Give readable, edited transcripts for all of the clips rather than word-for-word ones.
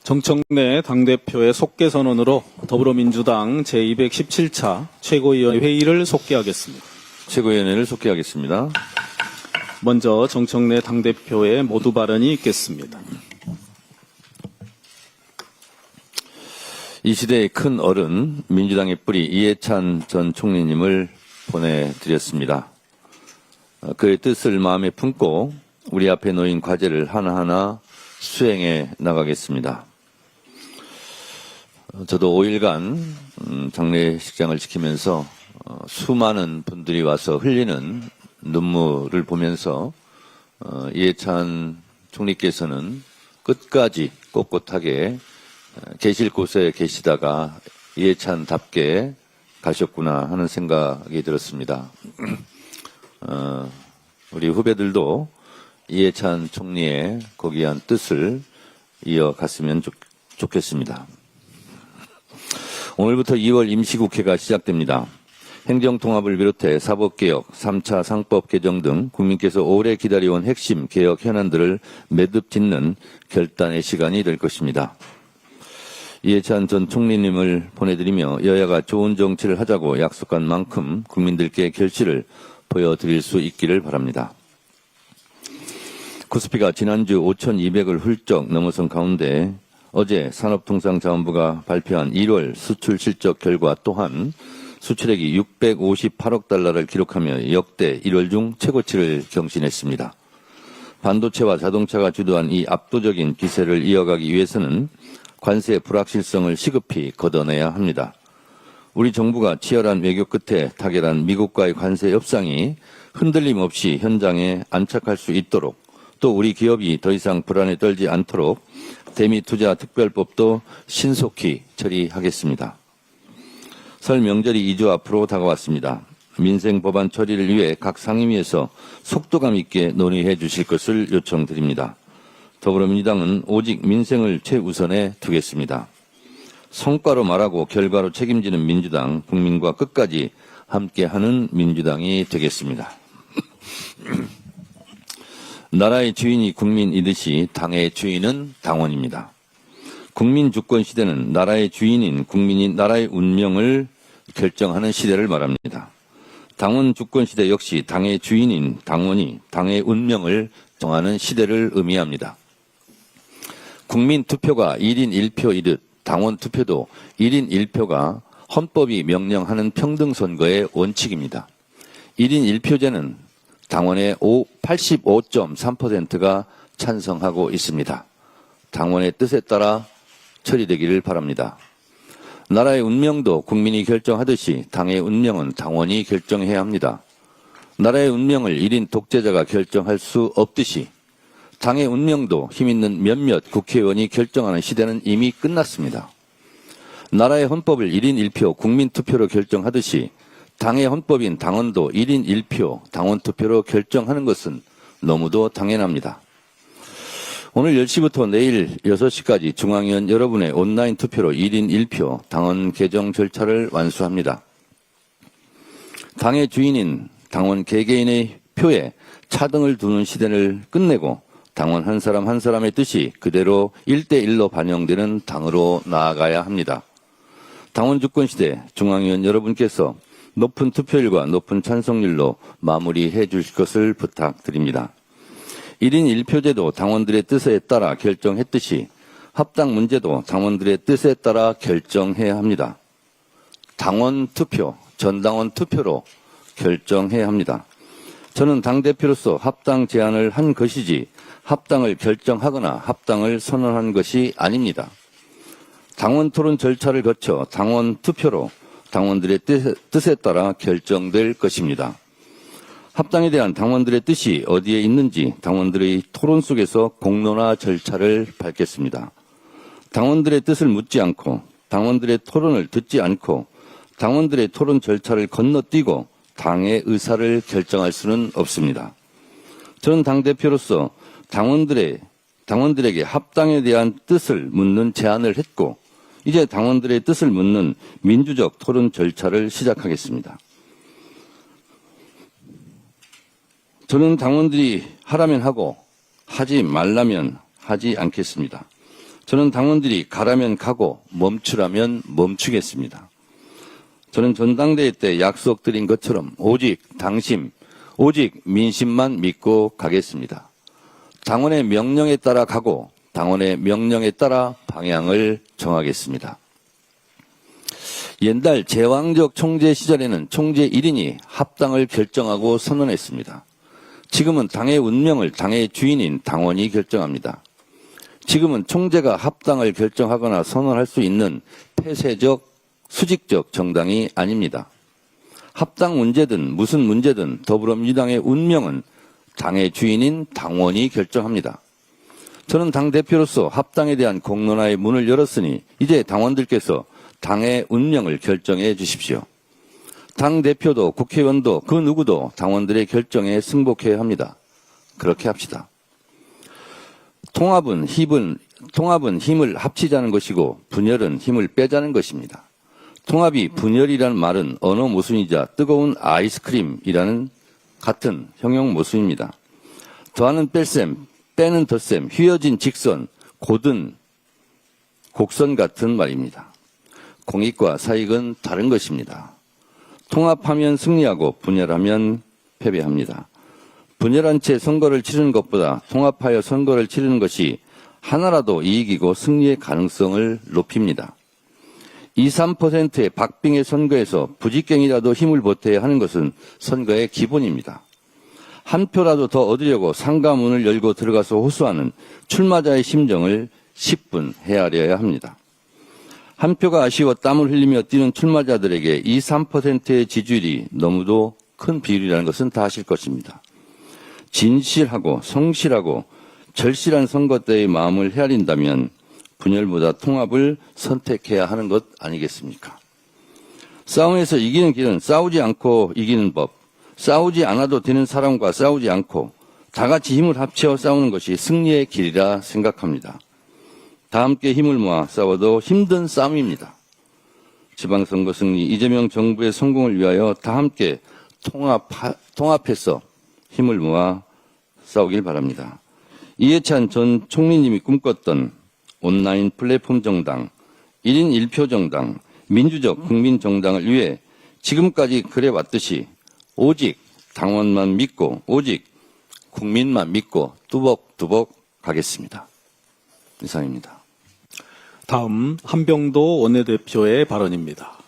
정청래 당대표의 속개 선언으로 더불어민주당 제217차 최고위원 회의를 속개하겠습니다. 최고위원회를 속개하겠습니다. 먼저 정청래 당대표의 모두 발언이 있겠습니다. 이 시대의 큰 어른 민주당의 뿌리 이해찬 전 총리님을 보내드렸습니다. 그의 뜻을 마음에 품고 우리 앞에 놓인 과제를 하나하나 수행해 나가겠습니다. 저도 5일간 장례식장을 지키면서 수많은 분들이 와서 흘리는 눈물을 보면서 이해찬 총리께서는 끝까지 꼿꼿하게 계실 곳에 계시다가 이해찬답게 가셨구나 하는 생각이 들었습니다. 우리 후배들도 이해찬 총리의 고귀한 뜻을 이어갔으면 좋겠습니다. 오늘부터 2월 임시국회가 시작됩니다. 행정통합을 비롯해 사법개혁, 3차 상법 개정 등 국민께서 오래 기다려온 핵심 개혁 현안들을 매듭 짓는 결단의 시간이 될 것입니다. 이해찬 전 총리님을 보내드리며 여야가 좋은 정치를 하자고 약속한 만큼 국민들께 결실을 보여드릴 수 있기를 바랍니다. 코스피가 지난주 5,200을 훌쩍 넘어선 가운데 어제 산업통상자원부가 발표한 1월 수출 실적 결과 또한 수출액이 658억 달러를 기록하며 역대 1월 중 최고치를 경신했습니다. 반도체와 자동차가 주도한 이 압도적인 기세를 이어가기 위해서는 관세 불확실성을 시급히 걷어내야 합니다. 우리 정부가 치열한 외교 끝에 타결한 미국과의 관세 협상이 흔들림 없이 현장에 안착할 수 있도록 또 우리 기업이 더 이상 불안에 떨지 않도록 대미투자특별법도 신속히 처리하겠습니다. 설 명절이 2주 앞으로 다가왔습니다. 민생 법안 처리를 위해 각 상임위에서 속도감 있게 논의해 주실 것을 요청드립니다. 더불어민주당은 오직 민생을 최우선에 두겠습니다. 성과로 말하고 결과로 책임지는 민주당, 국민과 끝까지 함께하는 민주당이 되겠습니다. 나라의 주인이 국민이듯이 당의 주인은 당원입니다. 국민 주권 시대는 나라의 주인인 국민이 나라의 운명을 결정하는 시대를 말합니다. 당원 주권 시대 역시 당의 주인인 당원이 당의 운명을 정하는 시대를 의미합니다. 국민 투표가 1인 1표이듯 당원 투표도 1인 1표가 헌법이 명령하는 평등 선거의 원칙입니다. 1인 1표제는 당원의 85.3%가 찬성하고 있습니다. 당원의 뜻에 따라 처리되기를 바랍니다. 나라의 운명도 국민이 결정하듯이 당의 운명은 당원이 결정해야 합니다. 나라의 운명을 1인 독재자가 결정할 수 없듯이 당의 운명도 힘있는 몇몇 국회의원이 결정하는 시대는 이미 끝났습니다. 나라의 헌법을 1인 1표 국민투표로 결정하듯이 당의 헌법인 당원도 1인 1표 당원투표로 결정하는 것은 너무도 당연합니다. 오늘 10시부터 내일 6시까지 중앙위원 여러분의 온라인 투표로 1인 1표 당원 개정 절차를 완수합니다. 당의 주인인 당원 개개인의 표에 차등을 두는 시대를 끝내고 당원 한 사람 한 사람의 뜻이 그대로 1대1로 반영되는 당으로 나아가야 합니다. 당원 주권 시대 중앙위원 여러분께서 높은 투표율과 높은 찬성률로 마무리해 주실 것을 부탁드립니다. 1인 1표제도 당원들의 뜻에 따라 결정했듯이 합당 문제도 당원들의 뜻에 따라 결정해야 합니다. 당원 투표, 전당원 투표로 결정해야 합니다. 저는 당대표로서 합당 제안을 한 것이지 합당을 결정하거나 합당을 선언한 것이 아닙니다. 당원 토론 절차를 거쳐 당원 투표로 당원들의 뜻에 따라 결정될 것입니다. 합당에 대한 당원들의 뜻이 어디에 있는지 당원들의 토론 속에서 공론화 절차를 밟겠습니다. 당원들의 뜻을 묻지 않고 당원들의 토론을 듣지 않고 당원들의 토론 절차를 건너뛰고 당의 의사를 결정할 수는 없습니다. 저는 당대표로서 당원들에게 합당에 대한 뜻을 묻는 제안을 했고 이제 당원들의 뜻을 묻는 민주적 토론 절차를 시작하겠습니다. 저는 당원들이 하라면 하고 하지 말라면 하지 않겠습니다. 저는 당원들이 가라면 가고 멈추라면 멈추겠습니다. 저는 전당대회 때 약속드린 것처럼 오직 당심, 오직 민심만 믿고 가겠습니다. 당원의 명령에 따라 가고 당원의 명령에 따라 방향을 정하겠습니다. 옛날 제왕적 총재 시절에는 총재 1인이 합당을 결정하고 선언했습니다. 지금은 당의 운명을 당의 주인인 당원이 결정합니다. 지금은 총재가 합당을 결정하거나 선언할 수 있는 폐쇄적, 수직적 정당이 아닙니다. 합당 문제든 무슨 문제든 더불어민주당의 운명은 당의 주인인 당원이 결정합니다. 저는 당대표로서 합당에 대한 공론화의 문을 열었으니 이제 당원들께서 당의 운명을 결정해 주십시오. 당대표도 국회의원도 그 누구도 당원들의 결정에 승복해야 합니다. 그렇게 합시다. 통합은 힘을 합치자는 것이고 분열은 힘을 빼자는 것입니다. 통합이 분열이라는 말은 언어 모순이자 뜨거운 아이스크림이라는 같은 형용 모순입니다. 더하는 뺄셈, 빼는 덧셈, 휘어진 직선, 곧은 곡선 같은 말입니다. 공익과 사익은 다른 것입니다. 통합하면 승리하고 분열하면 패배합니다. 분열한 채 선거를 치르는 것보다 통합하여 선거를 치르는 것이 하나라도 이익이고 승리의 가능성을 높입니다. 2, 3%의 박빙의 선거에서 부직갱이라도 힘을 보태야 하는 것은 선거의 기본입니다. 한 표라도 더 얻으려고 상가문을 열고 들어가서 호소하는 출마자의 심정을 10분 헤아려야 합니다. 한 표가 아쉬워 땀을 흘리며 뛰는 출마자들에게 2, 3%의 지지율이 너무도 큰 비율이라는 것은 다 아실 것입니다. 진실하고 성실하고 절실한 선거 때의 마음을 헤아린다면 분열보다 통합을 선택해야 하는 것 아니겠습니까? 싸움에서 이기는 길은 싸우지 않고 이기는 법, 싸우지 않아도 되는 사람과 싸우지 않고 다 같이 힘을 합쳐 싸우는 것이 승리의 길이라 생각합니다. 다 함께 힘을 모아 싸워도 힘든 싸움입니다. 지방선거 승리, 이재명 정부의 성공을 위하여 다 함께 통합해서 힘을 모아 싸우길 바랍니다. 이해찬 전 총리님이 꿈꿨던 온라인 플랫폼 정당, 1인 1표 정당, 민주적 국민정당을 위해 지금까지 그래왔듯이 오직 당원만 믿고 오직 국민만 믿고 뚜벅뚜벅 가겠습니다. 이상입니다. 다음 한병도 원내대표의 발언입니다.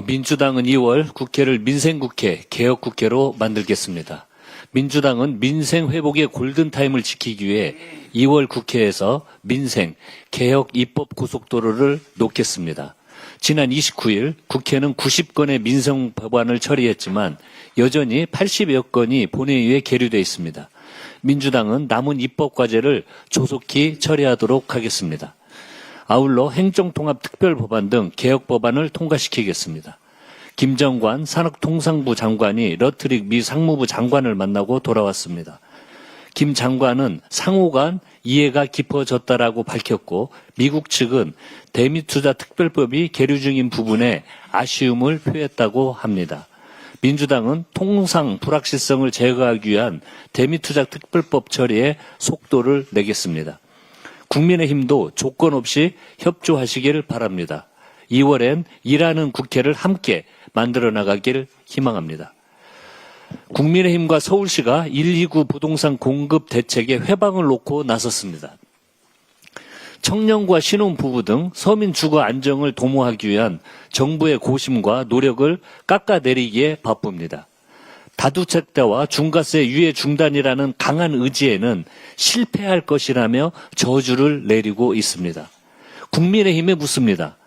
민주당은 2월 국회를 민생국회, 개혁국회로 만들겠습니다. 민주당은 민생 회복의 골든타임을 지키기 위해 2월 국회에서 민생, 개혁 입법 고속도로를 놓겠습니다. 지난 29일 국회는 90건의 민생 법안을 처리했지만 여전히 80여 건이 본회의에 계류돼 있습니다. 민주당은 남은 입법 과제를 조속히 처리하도록 하겠습니다. 아울러 행정통합특별법안 등 개혁법안을 통과시키겠습니다. 김정관 산업통상부 장관이 러트릭 미 상무부 장관을 만나고 돌아왔습니다. 김 장관은 상호 간 이해가 깊어졌다라고 밝혔고 미국 측은 대미투자특별법이 계류 중인 부분에 아쉬움을 표했다고 합니다. 민주당은 통상 불확실성을 제거하기 위한 대미투자특별법 처리에 속도를 내겠습니다. 국민의힘도 조건 없이 협조하시길 바랍니다. 2월엔 일하는 국회를 함께 만들어 나가길 희망합니다. 국민의힘과 서울시가 129 부동산 공급 대책에 회방을 놓고 나섰습니다. 청년과 신혼부부 등 서민 주거 안정을 도모하기 위한 정부의 고심과 노력을 깎아내리기에 바쁩니다. 다주택자와 중과세 유예 중단이라는 강한 의지에는 실패할 것이라며 저주를 내리고 있습니다. 국민의힘에 묻습니다.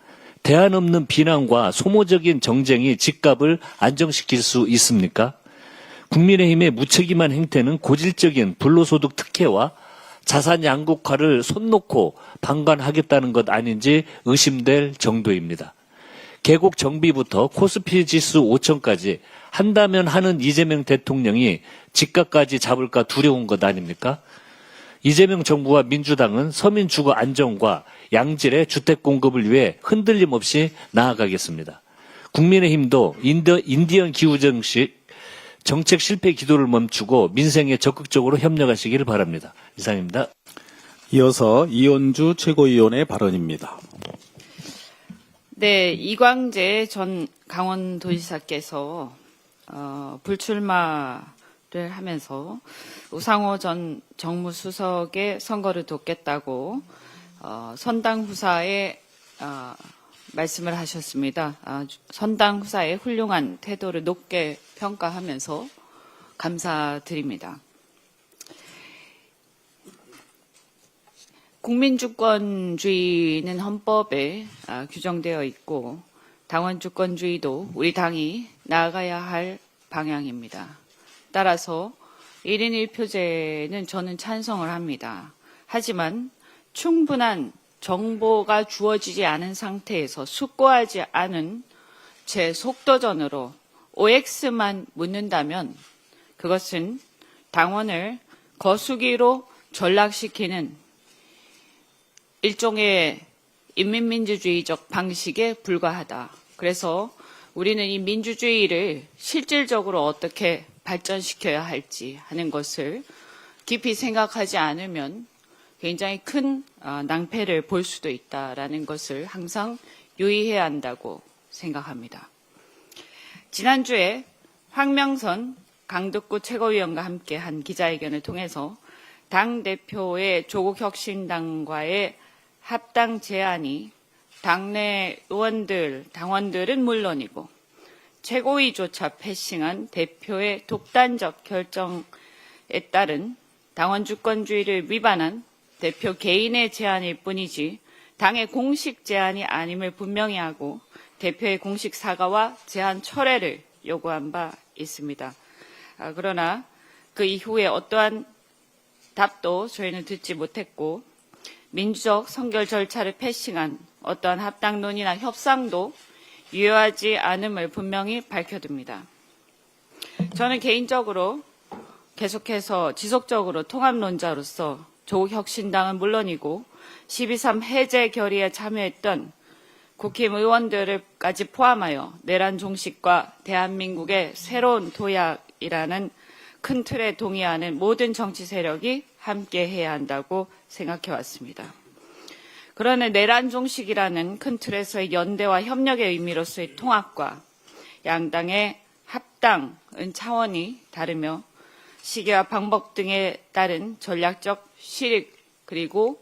대안 없는 비난과 소모적인 정쟁이 집값을 안정시킬 수 있습니까? 국민의힘의 무책임한 행태는 고질적인 불로소득 특혜와 자산 양극화를 손 놓고 방관하겠다는 것 아닌지 의심될 정도입니다. 계곡 정비부터 코스피 지수 5천까지 한다면 하는 이재명 대통령이 집값까지 잡을까 두려운 것 아닙니까? 이재명 정부와 민주당은 서민 주거 안정과 양질의 주택 공급을 위해 흔들림 없이 나아가겠습니다. 국민의힘도 인디언 기후정식 정책 실패 기도를 멈추고 민생에 적극적으로 협력하시기를 바랍니다. 이상입니다. 이어서 이현주 최고위원의 발언입니다. 네, 이광재 전 강원도지사께서 불출마를 하면서 우상호 전 정무수석의 선거를 돕겠다고 선당 후사의 말씀을 하셨습니다. 선당 후사의 훌륭한 태도를 높게 평가하면서 감사드립니다. 국민주권주의는 헌법에 규정되어 있고 당원주권주의도 우리 당이 나아가야 할 방향입니다. 따라서 1인 1표제는 저는 찬성을 합니다. 하지만 충분한 정보가 주어지지 않은 상태에서 숙고하지 않은 제 속도전으로 OX만 묻는다면 그것은 당원을 거수기로 전락시키는 일종의 인민민주주의적 방식에 불과하다. 그래서 우리는 이 민주주의를 실질적으로 어떻게 발전시켜야 할지 하는 것을 깊이 생각하지 않으면 굉장히 큰 낭패를 볼 수도 있다라는 것을 항상 유의해야 한다고 생각합니다. 지난주에 황명선 강덕구 최고위원과 함께 한 기자회견을 통해서 당대표의 조국혁신당과의 합당 제안이 당내 의원들, 당원들은 물론이고 최고위조차 패싱한 대표의 독단적 결정에 따른 당원 주권주의를 위반한 대표 개인의 제안일 뿐이지 당의 공식 제안이 아님을 분명히 하고 대표의 공식 사과와 제안 철회를 요구한 바 있습니다. 그러나 그 이후에 어떠한 답도 저희는 듣지 못했고 민주적 선결 절차를 패싱한 어떠한 합당론이나 협상도 유효하지 않음을 분명히 밝혀둡니다. 저는 개인적으로 계속해서 지속적으로 통합론자로서 조국혁신당은 물론이고 12.3 해제 결의에 참여했던 국힘 의원들까지 포함하여 내란 종식과 대한민국의 새로운 도약이라는 큰 틀에 동의하는 모든 정치 세력이 함께해야 한다고 생각해 왔습니다. 그러나 내란 종식이라는 큰 틀에서의 연대와 협력의 의미로서의 통합과 양당의 합당은 차원이 다르며 시기와 방법 등에 따른 전략적 실익 그리고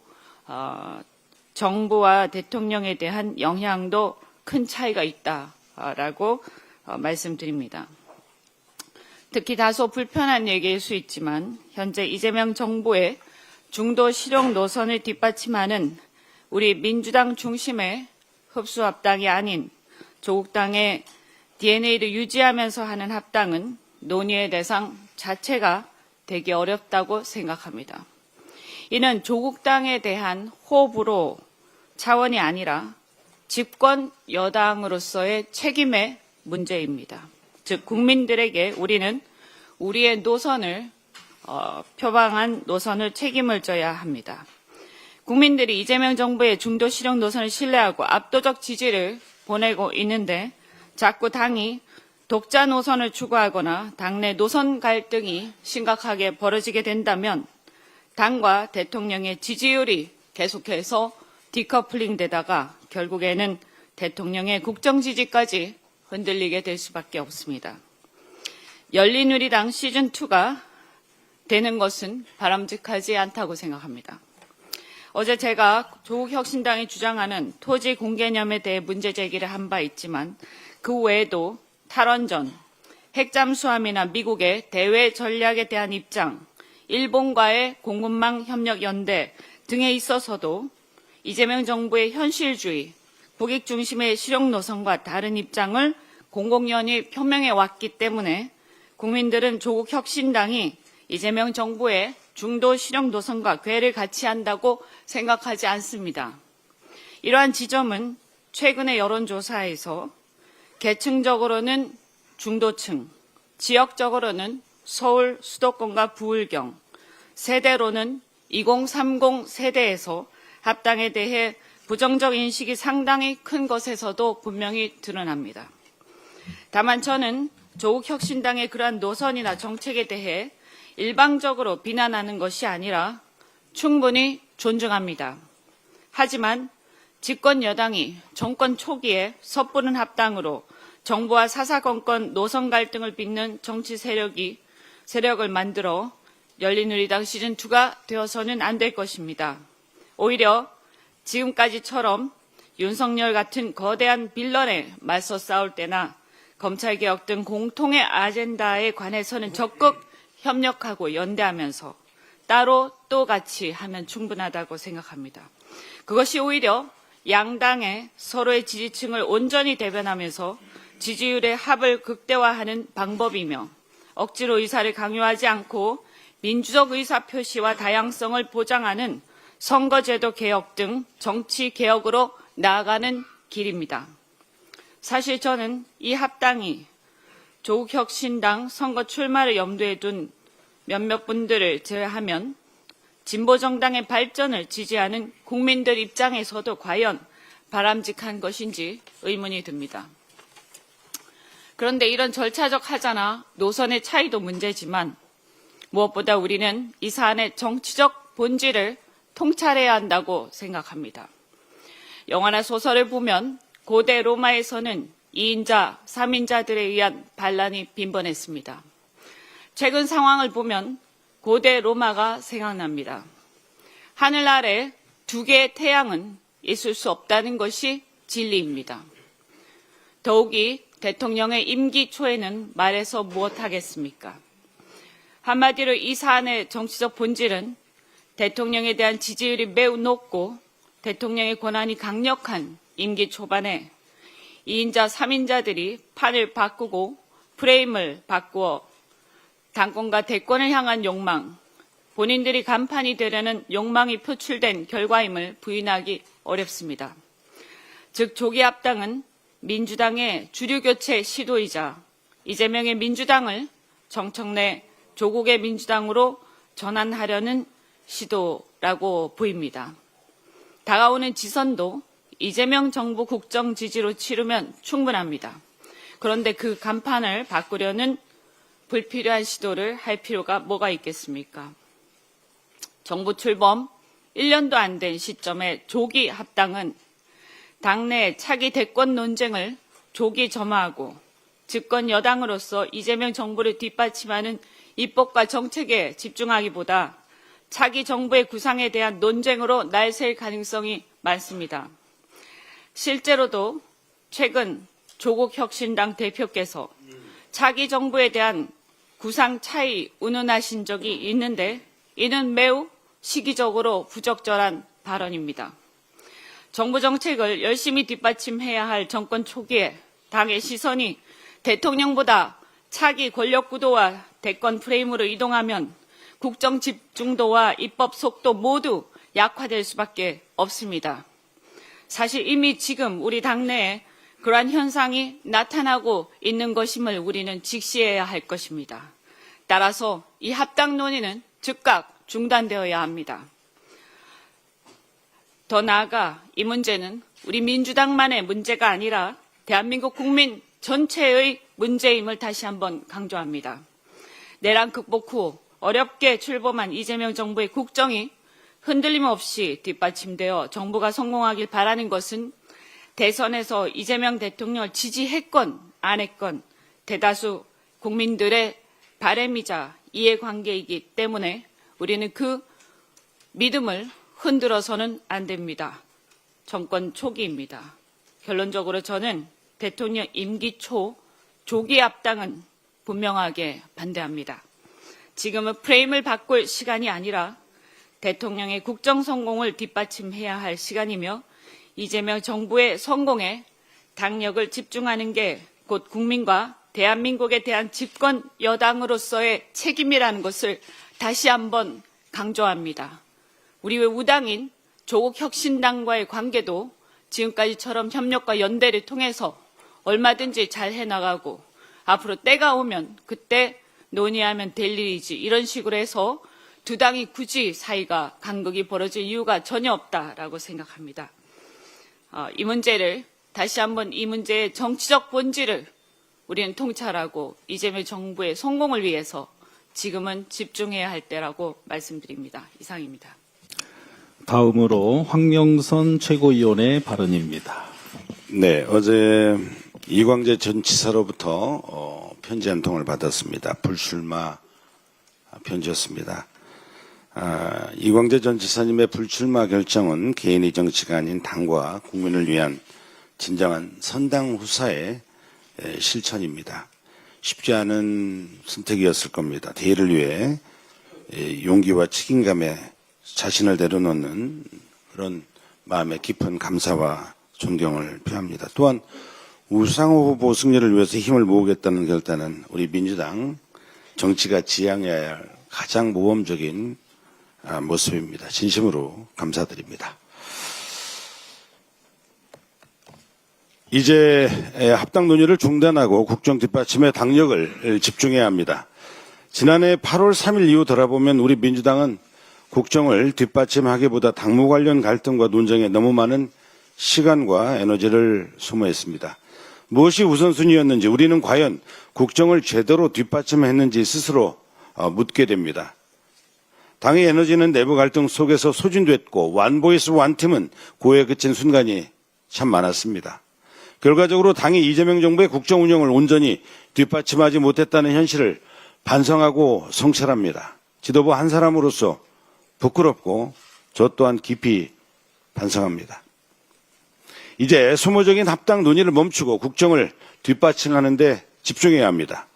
정부와 대통령에 대한 영향도 큰 차이가 있다라고 말씀드립니다. 특히 다소 불편한 얘기일 수 있지만 현재 이재명 정부의 중도 실용 노선을 뒷받침하는 우리 민주당 중심의 흡수합당이 아닌 조국당의 DNA를 유지하면서 하는 합당은 논의의 대상 자체가 되기 어렵다고 생각합니다. 이는 조국당에 대한 호불호 차원이 아니라 집권 여당으로서의 책임의 문제입니다. 즉 국민들에게 우리는 우리의 노선을 표방한 노선을 책임을 져야 합니다. 국민들이 이재명 정부의 중도 실용 노선을 신뢰하고 압도적 지지를 보내고 있는데 자꾸 당이 독자 노선을 추구하거나 당내 노선 갈등이 심각하게 벌어지게 된다면 당과 대통령의 지지율이 계속해서 디커플링 되다가 결국에는 대통령의 국정 지지까지 흔들리게 될 수밖에 없습니다. 열린우리당 시즌2가 되는 것은 바람직하지 않다고 생각합니다. 어제 제가 조국혁신당이 주장하는 토지 공개념에 대해 문제 제기를 한 바 있지만 그 외에도 탈원전, 핵잠수함이나 미국의 대외 전략에 대한 입장, 일본과의 공급망 협력 연대 등에 있어서도 이재명 정부의 현실주의, 국익 중심의 실용 노선과 다른 입장을 공공연히 표명해 왔기 때문에 국민들은 조국 혁신당이 이재명 정부의 중도 실용 노선과 궤를 같이 한다고 생각하지 않습니다. 이러한 지점은 최근의 여론조사에서 계층적으로는 중도층, 지역적으로는 서울 수도권과 부울경, 세대로는 2030 세대에서 합당에 대해 부정적 인식이 상당히 큰 것에서도 분명히 드러납니다. 다만 저는 조국혁신당의 그러한 노선이나 정책에 대해 일방적으로 비난하는 것이 아니라 충분히 존중합니다. 하지만 집권 여당이 정권 초기에 섣부른 합당으로 정부와 사사건건 노선 갈등을 빚는 정치 세력을 만들어 열린우리당 시즌2가 되어서는 안 될 것입니다. 오히려 지금까지처럼 윤석열 같은 거대한 빌런에 맞서 싸울 때나 검찰개혁 등 공통의 아젠다에 관해서는 적극 협력하고 연대하면서 따로 또 같이 하면 충분하다고 생각합니다. 그것이 오히려 양당의 서로의 지지층을 온전히 대변하면서 지지율의 합을 극대화하는 방법이며 억지로 의사를 강요하지 않고 민주적 의사 표시와 다양성을 보장하는 선거제도 개혁 등 정치 개혁으로 나아가는 길입니다. 사실 저는 이 합당이 조국혁신당 선거 출마를 염두에 둔 몇몇 분들을 제외하면 진보정당의 발전을 지지하는 국민들 입장에서도 과연 바람직한 것인지 의문이 듭니다. 그런데 이런 절차적 하자나 노선의 차이도 문제지만 무엇보다 우리는 이 사안의 정치적 본질을 통찰해야 한다고 생각합니다. 영화나 소설을 보면 고대 로마에서는 2인자, 3인자들에 의한 반란이 빈번했습니다. 최근 상황을 보면 고대 로마가 생각납니다. 하늘 아래 두 개의 태양은 있을 수 없다는 것이 진리입니다. 더욱이 대통령의 임기 초에는 말해서 무엇하겠습니까? 한마디로 이 사안의 정치적 본질은 대통령에 대한 지지율이 매우 높고 대통령의 권한이 강력한 임기 초반에 2인자, 3인자들이 판을 바꾸고 프레임을 바꾸어 당권과 대권을 향한 욕망, 본인들이 간판이 되려는 욕망이 표출된 결과임을 부인하기 어렵습니다. 즉 조기 합당은 민주당의 주류교체 시도이자 이재명의 민주당을 정청래 조국의 민주당으로 전환하려는 시도라고 보입니다. 다가오는 지선도 이재명 정부 국정 지지로 치르면 충분합니다. 그런데 그 간판을 바꾸려는 불필요한 시도를 할 필요가 뭐가 있겠습니까? 정부 출범 1년도 안 된 시점에 조기 합당은 당내 차기 대권 논쟁을 조기 점화하고 집권 여당으로서 이재명 정부를 뒷받침하는 입법과 정책에 집중하기보다 차기 정부의 구상에 대한 논쟁으로 날샐 가능성이 많습니다. 실제로도 최근 조국 혁신당 대표께서 차기 정부에 대한 구상 차이 운운하신 적이 있는데 이는 매우 시기적으로 부적절한 발언입니다. 정부 정책을 열심히 뒷받침해야 할 정권 초기에 당의 시선이 대통령보다 차기 권력 구도와 대권 프레임으로 이동하면 국정 집중도와 입법 속도 모두 약화될 수밖에 없습니다. 사실 이미 지금 우리 당내에 그러한 현상이 나타나고 있는 것임을 우리는 직시해야 할 것입니다. 따라서 이 합당 논의는 즉각 중단되어야 합니다. 더 나아가 이 문제는 우리 민주당만의 문제가 아니라 대한민국 국민 전체의 문제임을 다시 한번 강조합니다. 내란 극복 후 어렵게 출범한 이재명 정부의 국정이 흔들림 없이 뒷받침되어 정부가 성공하길 바라는 것은 대선에서 이재명 대통령을 지지했건 안 했건 대다수 국민들의 바람이자 이해관계이기 때문에 우리는 그 믿음을 흔들어서는 안 됩니다. 정권 초기입니다. 결론적으로 저는 대통령 임기 초 조기 합당은 분명하게 반대합니다. 지금은 프레임을 바꿀 시간이 아니라 대통령의 국정 성공을 뒷받침해야 할 시간이며 이재명 정부의 성공에 당력을 집중하는 게 곧 국민과 대한민국에 대한 집권 여당으로서의 책임이라는 것을 다시 한번 강조합니다. 우리 우당인 조국 혁신당과의 관계도 지금까지처럼 협력과 연대를 통해서 얼마든지 잘 해나가고 앞으로 때가 오면 그때 논의하면 될 일이지 이런 식으로 해서 두 당이 굳이 사이가 간극이 벌어질 이유가 전혀 없다라고 생각합니다. 이 문제를 다시 한번 이 문제의 정치적 본질을 우리는 통찰하고 이재명 정부의 성공을 위해서 지금은 집중해야 할 때라고 말씀드립니다. 이상입니다. 다음으로 황영선 최고위원의 발언입니다. 네, 어제 이광재 전 지사로부터 편지 한 통을 받았습니다. 불출마 편지였습니다. 이광재 전 지사님의 불출마 결정은 개인의 정치가 아닌 당과 국민을 위한 진정한 선당 후사의 실천입니다. 쉽지 않은 선택이었을 겁니다. 대의를 위해 용기와 책임감에 자신을 내려놓는 그런 마음의 깊은 감사와 존경을 표합니다. 또한 우상호 후보 승리를 위해서 힘을 모으겠다는 결단은 우리 민주당 정치가 지향해야 할 가장 모범적인 모습입니다. 진심으로 감사드립니다. 이제 합당 논의를 중단하고 국정 뒷받침에 당력을 집중해야 합니다. 지난해 8월 3일 이후 돌아보면 우리 민주당은 국정을 뒷받침하기보다 당무 관련 갈등과 논쟁에 너무 많은 시간과 에너지를 소모했습니다. 무엇이 우선순위였는지, 우리는 과연 국정을 제대로 뒷받침했는지 스스로 묻게 됩니다. 당의 에너지는 내부 갈등 속에서 소진됐고 완보이스 완팀은 고에 그친 순간이 참 많았습니다. 결과적으로 당이 이재명 정부의 국정 운영을 온전히 뒷받침하지 못했다는 현실을 반성하고 성찰합니다. 지도부 한 사람으로서 부끄럽고 저 또한 깊이 반성합니다. 이제 소모적인 합당 논의를 멈추고 국정을 뒷받침하는 데 집중해야 합니다.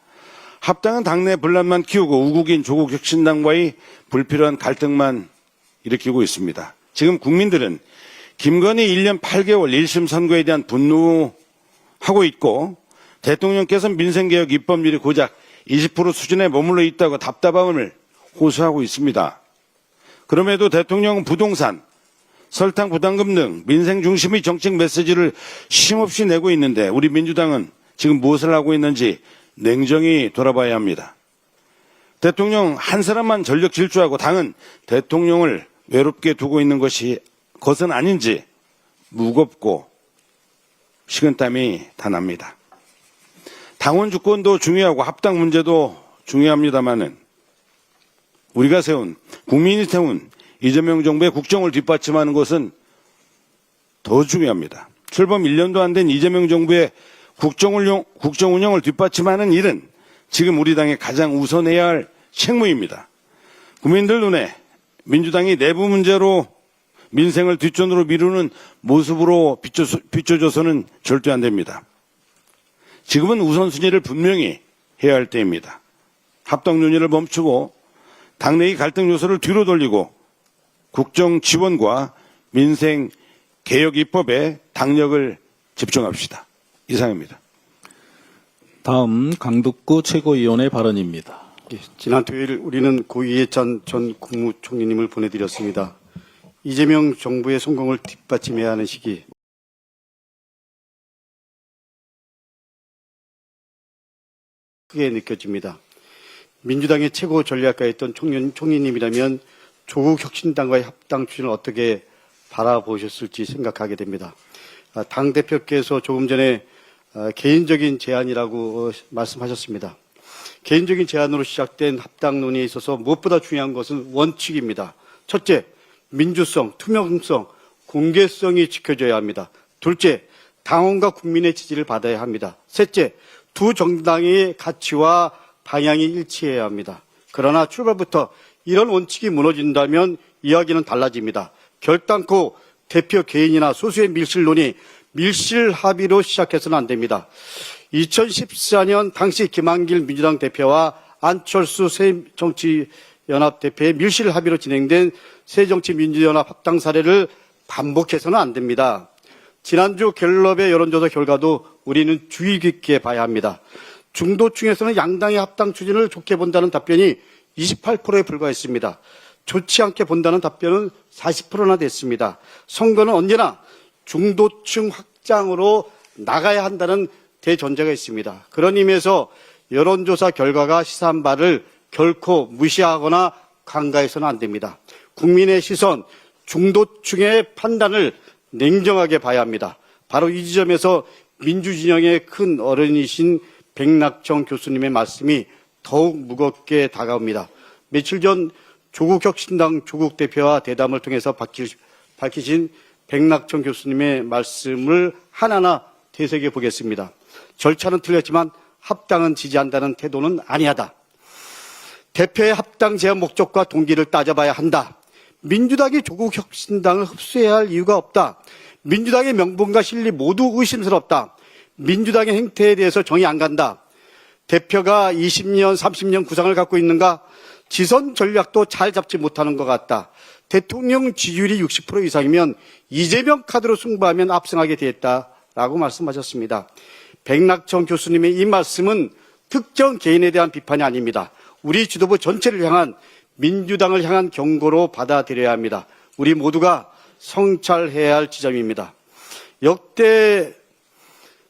합당은 당내 분란만 키우고 우국인 조국 혁신당과의 불필요한 갈등만 일으키고 있습니다. 지금 국민들은 김건희 1년 8개월 1심 선고에 대한 분노하고 있고 대통령께서 민생개혁 입법률이 고작 20% 수준에 머물러 있다고 답답함을 호소하고 있습니다. 그럼에도 대통령은 부동산, 설탕 부담금 등 민생 중심의 정책 메시지를 쉼없이 내고 있는데 우리 민주당은 지금 무엇을 하고 있는지 냉정히 돌아봐야 합니다. 대통령 한 사람만 전력 질주하고 당은 대통령을 외롭게 두고 있는 것은 아닌지 무겁고 식은땀이 다 납니다. 당원 주권도 중요하고 합당 문제도 중요합니다마는 우리가 세운, 국민이 세운 이재명 정부의 국정을 뒷받침하는 것은 더 중요합니다. 출범 1년도 안 된 이재명 정부의 국정 운영을 뒷받침하는 일은 지금 우리 당의 가장 우선해야 할 책무입니다. 국민들 눈에 민주당이 내부 문제로 민생을 뒷전으로 미루는 모습으로 비춰줘서는 절대 안 됩니다. 지금은 우선순위를 분명히 해야 할 때입니다. 합당 논의를 멈추고 당내의 갈등 요소를 뒤로 돌리고 국정 지원과 민생 개혁 입법에 당력을 집중합시다. 이상입니다. 다음 강북구 최고위원의 발언입니다. 지난 토요일 우리는 고 이해찬 전 국무총리님을 보내드렸습니다. 이재명 정부의 성공을 뒷받침해야 하는 시기. 크게 느껴집니다. 민주당의 최고 전략가였던 총리님이라면 조국 혁신당과의 합당 추진을 어떻게 바라보셨을지 생각하게 됩니다. 당대표께서 조금 전에 개인적인 제안이라고 말씀하셨습니다. 개인적인 제안으로 시작된 합당 논의에 있어서 무엇보다 중요한 것은 원칙입니다. 첫째, 민주성, 투명성, 공개성이 지켜져야 합니다. 둘째, 당원과 국민의 지지를 받아야 합니다. 셋째, 두 정당의 가치와 방향이 일치해야 합니다. 그러나 출발부터 이런 원칙이 무너진다면 이야기는 달라집니다. 결단코 대표 개인이나 소수의 밀실론이 밀실 합의로 시작해서는 안 됩니다. 2014년 당시 김한길 민주당 대표와 안철수 새정치연합 대표의 밀실 합의로 진행된 새정치민주연합 합당 사례를 반복해서는 안 됩니다. 지난주 갤럽의 여론조사 결과도 우리는 주의 깊게 봐야 합니다. 중도층에서는 양당의 합당 추진을 좋게 본다는 답변이 28%에 불과했습니다. 좋지 않게 본다는 답변은 40%나 됐습니다. 선거는 언제나 중도층 확장으로 나가야 한다는 대전제가 있습니다. 그런 의미에서 여론조사 결과가 시사한 바를 결코 무시하거나 간과해서는 안 됩니다. 국민의 시선, 중도층의 판단을 냉정하게 봐야 합니다. 바로 이 지점에서 민주진영의 큰 어른이신 백낙정 교수님의 말씀이 더욱 무겁게 다가옵니다. 며칠 전 조국혁신당 조국 대표와 대담을 통해서 밝히신 백낙천 교수님의 말씀을 하나하나 되새겨 보겠습니다. 절차는 틀렸지만 합당은 지지한다는 태도는 아니하다. 대표의 합당 제한 목적과 동기를 따져봐야 한다. 민주당이 조국혁신당을 흡수해야 할 이유가 없다. 민주당의 명분과 실리 모두 의심스럽다. 민주당의 행태에 대해서 정이 안 간다. 대표가 20년, 30년 구상을 갖고 있는가? 지선 전략도 잘 잡지 못하는 것 같다. 대통령 지지율이 60% 이상이면 이재명 카드로 승부하면 압승하게 되었다라고 말씀하셨습니다. 백낙천 교수님의 이 말씀은 특정 개인에 대한 비판이 아닙니다. 우리 지도부 전체를 향한 민주당을 향한 경고로 받아들여야 합니다. 우리 모두가 성찰해야 할 지점입니다. 역대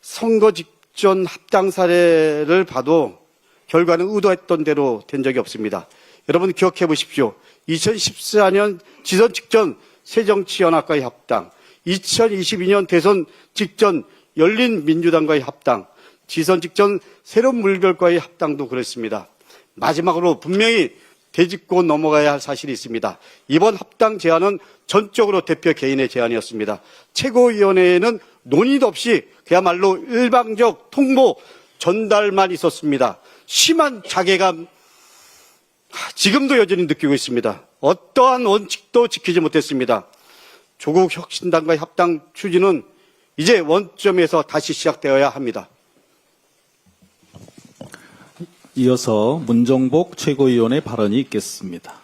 선거 직전 합당 사례를 봐도 결과는 의도했던 대로 된 적이 없습니다. 여러분 기억해 보십시오. 2014년 지선 직전 새정치연합과의 합당, 2022년 대선 직전 열린민주당과의 합당, 지선 직전 새로운물결과의 합당도 그랬습니다. 마지막으로 분명히 되짚고 넘어가야 할 사실이 있습니다. 이번 합당 제안은 전적으로 대표 개인의 제안이었습니다. 최고위원회에는 논의도 없이 그야말로 일방적 통보 전달만 있었습니다. 심한 자괴감 지금도 여전히 느끼고 있습니다. 어떠한 원칙도 지키지 못했습니다. 조국 혁신당과의 합당 추진은 이제 원점에서 다시 시작되어야 합니다. 이어서 문정복 최고위원의 발언이 있겠습니다.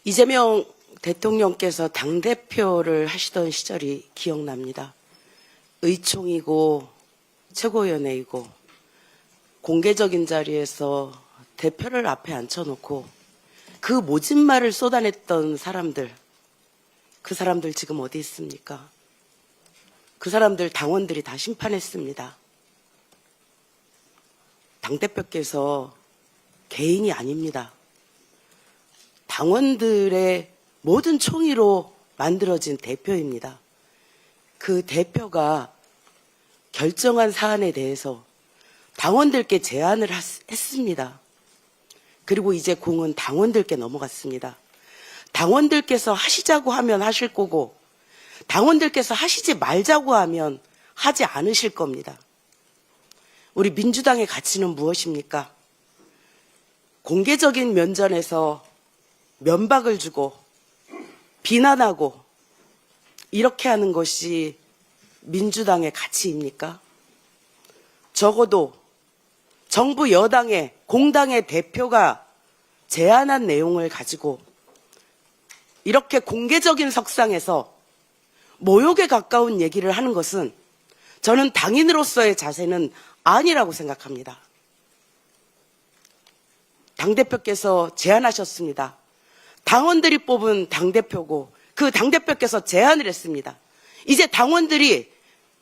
이재명 대통령께서 당대표를 하시던 시절이 기억납니다. 의총이고 최고위원회이고 공개적인 자리에서 대표를 앞에 앉혀놓고 그 모진 말을 쏟아냈던 사람들, 그 사람들 지금 어디 있습니까? 그 사람들 당원들이 다 심판했습니다. 당대표께서 개인이 아닙니다. 당원들의 모든 총의로 만들어진 대표입니다. 그 대표가 결정한 사안에 대해서 당원들께 제안을 했습니다. 그리고 이제 공은 당원들께 넘어갔습니다. 당원들께서 하시자고 하면 하실 거고 당원들께서 하시지 말자고 하면 하지 않으실 겁니다. 우리 민주당의 가치는 무엇입니까? 공개적인 면전에서 면박을 주고 비난하고 이렇게 하는 것이 민주당의 가치입니까? 적어도 정부 여당의 공당의 대표가 제안한 내용을 가지고 이렇게 공개적인 석상에서 모욕에 가까운 얘기를 하는 것은 저는 당인으로서의 자세는 아니라고 생각합니다. 당대표께서 제안하셨습니다. 당원들이 뽑은 당대표고 그 당대표께서 제안을 했습니다. 이제 당원들이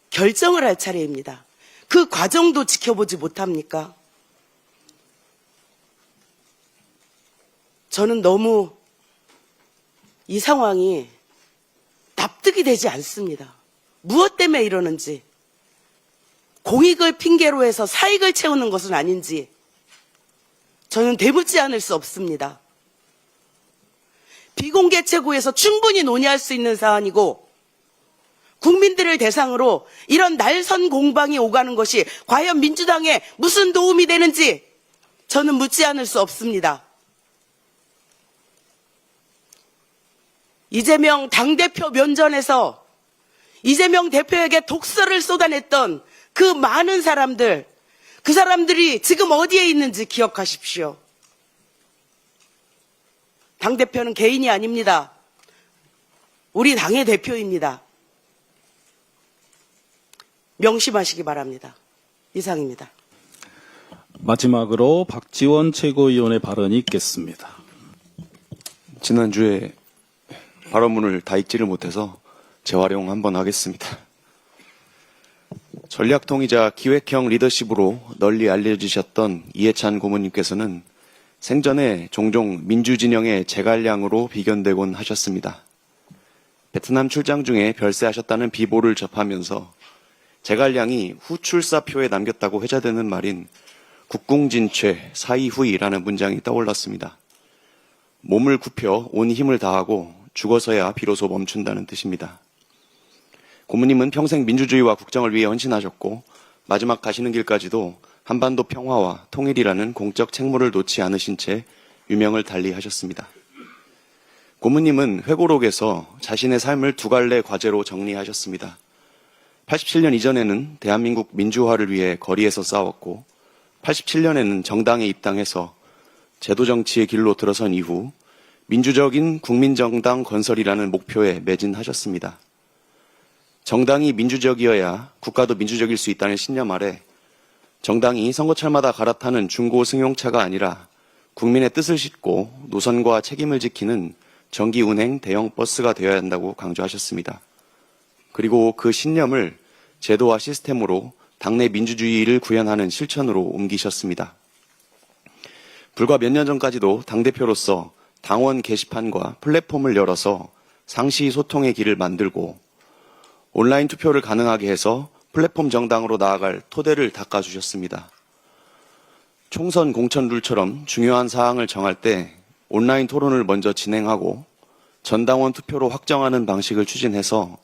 결정을 할 차례입니다. 그 과정도 지켜보지 못합니까? 저는 너무 이 상황이 납득이 되지 않습니다. 무엇 때문에 이러는지, 공익을 핑계로 해서 사익을 채우는 것은 아닌지 저는 되묻지 않을 수 없습니다. 비공개 최고에서 충분히 논의할 수 있는 사안이고 국민들을 대상으로 이런 날선 공방이 오가는 것이 과연 민주당에 무슨 도움이 되는지 저는 묻지 않을 수 없습니다. 이재명 당대표 면전에서 이재명 대표에게 독설을 쏟아냈던 그 많은 사람들, 그 사람들이 지금 어디에 있는지 기억하십시오. 당대표는 개인이 아닙니다. 우리 당의 대표입니다. 명심하시기 바랍니다. 이상입니다. 마지막으로 박지원 최고위원의 발언이 있겠습니다. 지난주에 발언문을 다 읽지를 못해서 재활용 한번 하겠습니다. 전략통이자 기획형 리더십으로 널리 알려지셨던 이해찬 고문님께서는 생전에 종종 민주진영의 제갈량으로 비견되곤 하셨습니다. 베트남 출장 중에 별세하셨다는 비보를 접하면서 제갈량이 후출사표에 남겼다고 회자되는 말인 국궁진최 사이후이라는 문장이 떠올랐습니다. 몸을 굽혀 온 힘을 다하고 죽어서야 비로소 멈춘다는 뜻입니다. 고모님은 평생 민주주의와 국정을 위해 헌신하셨고 마지막 가시는 길까지도 한반도 평화와 통일이라는 공적 책무를 놓지 않으신 채 유명을 달리하셨습니다. 고모님은 회고록에서 자신의 삶을 두 갈래 과제로 정리하셨습니다. 87년 이전에는 대한민국 민주화를 위해 거리에서 싸웠고 87년에는 정당에 입당해서 제도정치의 길로 들어선 이후 민주적인 국민정당 건설이라는 목표에 매진하셨습니다. 정당이 민주적이어야 국가도 민주적일 수 있다는 신념 아래 정당이 선거철마다 갈아타는 중고 승용차가 아니라 국민의 뜻을 싣고 노선과 책임을 지키는 정기 운행 대형 버스가 되어야 한다고 강조하셨습니다. 그리고 그 신념을 제도와 시스템으로 당내 민주주의를 구현하는 실천으로 옮기셨습니다. 불과 몇 년 전까지도 당대표로서 당원 게시판과 플랫폼을 열어서 상시 소통의 길을 만들고 온라인 투표를 가능하게 해서 플랫폼 정당으로 나아갈 토대를 닦아주셨습니다. 총선 공천 룰처럼 중요한 사항을 정할 때 온라인 토론을 먼저 진행하고 전당원 투표로 확정하는 방식을 추진해서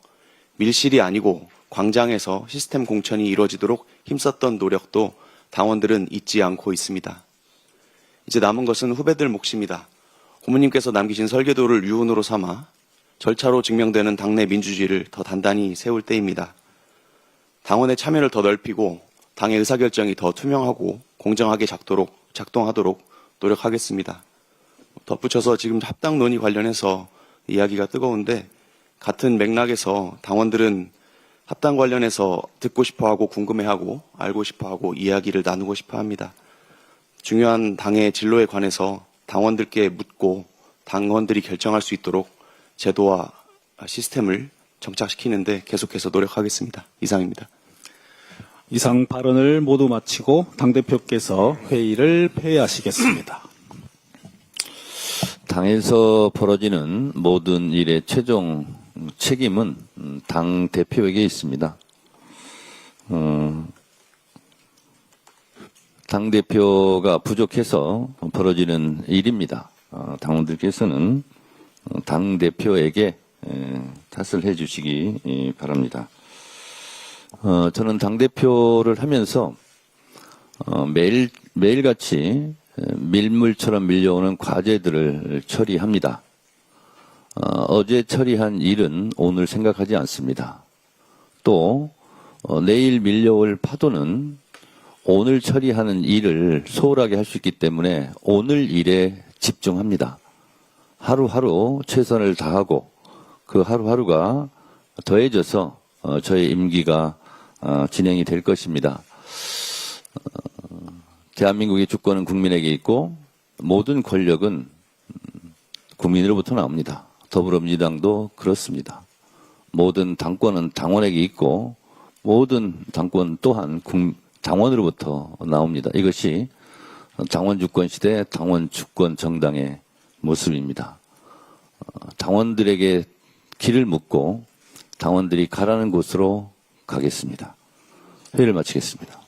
밀실이 아니고 광장에서 시스템 공천이 이루어지도록 힘썼던 노력도 당원들은 잊지 않고 있습니다. 이제 남은 것은 후배들 몫입니다. 고모님께서 남기신 설계도를 유언으로 삼아 절차로 증명되는 당내 민주주의를 더 단단히 세울 때입니다. 당원의 참여를 더 넓히고 당의 의사결정이 더 투명하고 공정하게 작동하도록 노력하겠습니다. 덧붙여서 지금 합당 논의 관련해서 이야기가 뜨거운데 같은 맥락에서 당원들은 합당 관련해서 듣고 싶어하고 궁금해하고 알고 싶어하고 이야기를 나누고 싶어합니다. 중요한 당의 진로에 관해서 당원들께 묻고 당원들이 결정할 수 있도록 제도와 시스템을 정착시키는데 계속해서 노력하겠습니다. 이상입니다. 이상 발언을 모두 마치고 당대표께서 회의를 폐회하시겠습니다. 당에서 벌어지는 모든 일의 최종 책임은 당 대표에게 있습니다. 당 대표가 부족해서 벌어지는 일입니다. 당원들께서는 당 대표에게 탓을 해주시기 바랍니다. 저는 당 대표를 하면서 매일같이 밀물처럼 밀려오는 과제들을 처리합니다. 어제 처리한 일은 오늘 생각하지 않습니다. 또 내일 밀려올 파도는 오늘 처리하는 일을 소홀하게 할 수 있기 때문에 오늘 일에 집중합니다. 하루하루 최선을 다하고 그 하루하루가 더해져서 저의 임기가 진행이 될 것입니다. 대한민국의 주권은 국민에게 있고 모든 권력은 국민으로부터 나옵니다. 더불어민주당도 그렇습니다. 모든 당권은 당원에게 있고 모든 당권 또한 당원으로부터 나옵니다. 이것이 당원 주권 시대 당원 주권 정당의 모습입니다. 당원들에게 길을 묻고 당원들이 가라는 곳으로 가겠습니다. 회의를 마치겠습니다.